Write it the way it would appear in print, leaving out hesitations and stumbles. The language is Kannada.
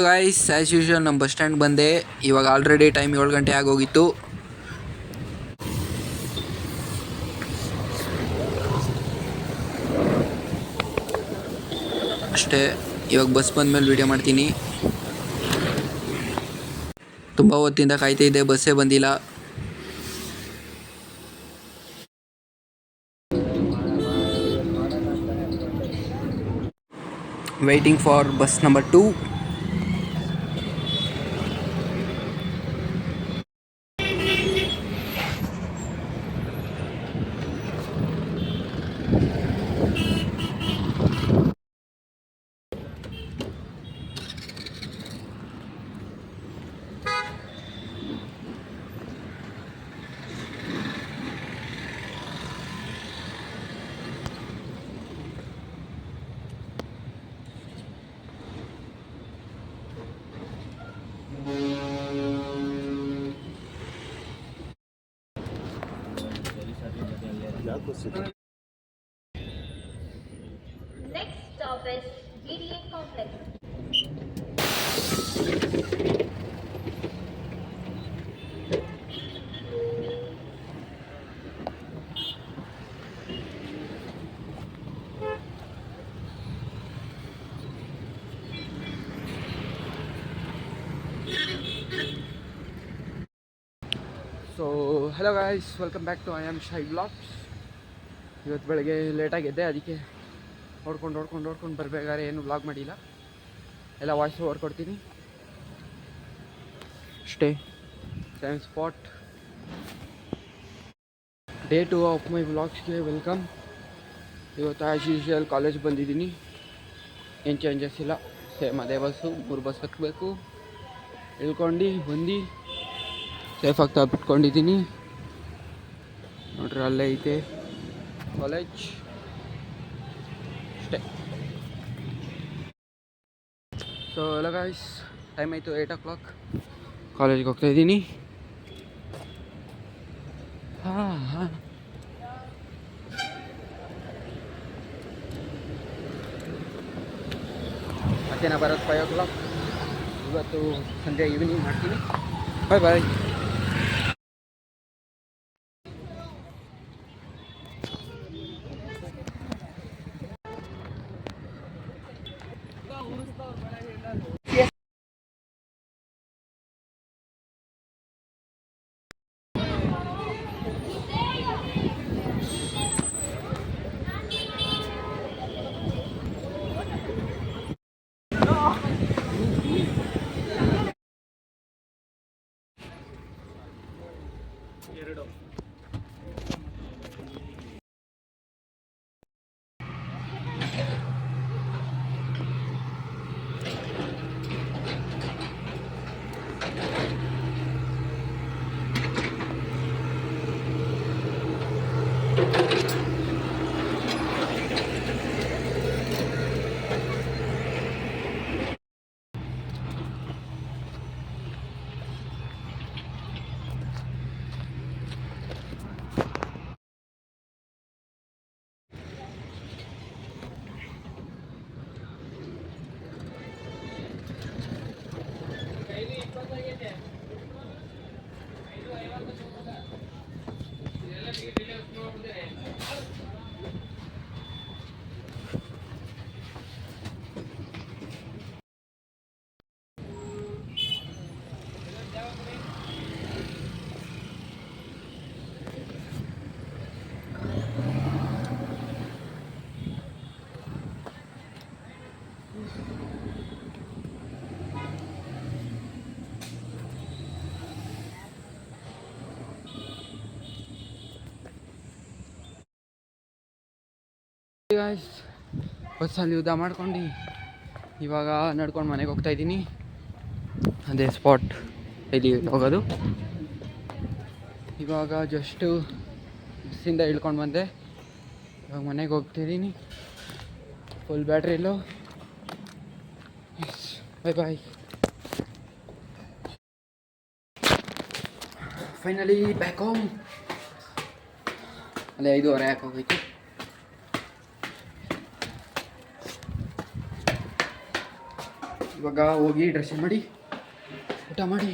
ಗೈಸ್ ಆ್ಯಸ್ ಯೂಶುವಲ್ ನಮ್ಮ ಬಸ್ ಸ್ಟ್ಯಾಂಡ್ ಬಂದೆ. ಇವಾಗ ಆಲ್ರೆಡಿ ಟೈಮ್ 7 ಗಂಟೆ ಆಗೋಗಿತ್ತು. ಅಷ್ಟೇ, ಇವಾಗ ಬಸ್ ಬಂದಮೇಲೆ ವೀಡಿಯೋ ಮಾಡ್ತೀನಿ. ತುಂಬ ಹೊತ್ತಿಂದ ಕಾಯ್ತಾ ಇದ್ದೆ, ಬಸ್ಸೇ ಬಂದಿಲ್ಲ. Waiting for bus number 2. Next stop is GDA Complex. So hello guys, welcome back to I am shy vlogs. ಇವತ್ತು ಬೆಳಗ್ಗೆ ಲೇಟಾಗಿದ್ದೆ, ಅದಕ್ಕೆ ಓಡ್ಕೊಂಡು ಬರಬೇಕಾದ್ರೆ ಏನು ವ್ಲಾಗ್ ಮಾಡಿಲ್ಲ, ಎಲ್ಲ ವಾಯ್ಸ್ ಓವರ್ ಕೊಡ್ತೀನಿ ಅಷ್ಟೇ. Same spot, day 2 of my ವ್ಲಾಗ್ಸ್ಗೆ ವೆಲ್ಕಮ್. ಇವತ್ತು ಆ್ಯಸ್ ಯೂಶುವಲ್ ಕಾಲೇಜ್ ಬಂದಿದ್ದೀನಿ, ಏನು ಚೇಂಜಸ್ ಇಲ್ಲ, ಸೇಮ್ ಅದೇ ಬಸ್ಸು. 3 ಬಸ್ ಹತ್ತಬೇಕು, ಇಳ್ಕೊಂಡು ಬಂದು ಸೇಫಾಗಿ ತಪ್ಪಿಟ್ಕೊಂಡಿದ್ದೀನಿ. ನೋಡ್ರಿ, ಅಲ್ಲೇ ಐತೆ ಕಾಲೇಜ್ ಅಷ್ಟೇ. ಸೊ ಎಲ್ಲ ಗಾಯ್ಸ್, ಟೈಮ್ ಆಯಿತು 8 o'clock. ಕಾಲೇಜ್ಗೆ ಹೋಗ್ತಾಯಿದ್ದೀನಿ. ಮತ್ತೆ ನಾ ಬರೋದು 5 o'clock. ಇವತ್ತು ಸಂಜೆ ಈವ್ನಿಂಗ್ ಮಾಡ್ತೀನಿ. ಬಾಯ್ ಬಾಯ್. ಗಾಯ್ಸ್, ಬಸ್ಸಲ್ಲಿ ಯುದ್ಧ ಮಾಡ್ಕೊಂಡು ಇವಾಗ ನಡ್ಕೊಂಡು ಮನೆಗೆ ಹೋಗ್ತಾಯಿದ್ದೀನಿ. ಅದೇ ಸ್ಪಾಟ್ ಇಲ್ಲಿ ಹೋಗೋದು. ಇವಾಗ ಜಸ್ಟು ಬಸ್ಸಿಂದ ಇಳ್ಕೊಂಡು ಬಂದೆ, ಇವಾಗ ಮನೆಗೆ ಹೋಗ್ತಿದ್ದೀನಿ. ಫುಲ್ ಬ್ಯಾಟ್ರಿಲು. Bye bye. Finally back home. ಅಲ್ಲೇ 5:30 ಯಾಕೆ ಹೋಗೈತಿ. ಇವಾಗ ಹೋಗಿ ಡ್ರೆಸ್ ಮಾಡಿ ಊಟ ಮಾಡಿ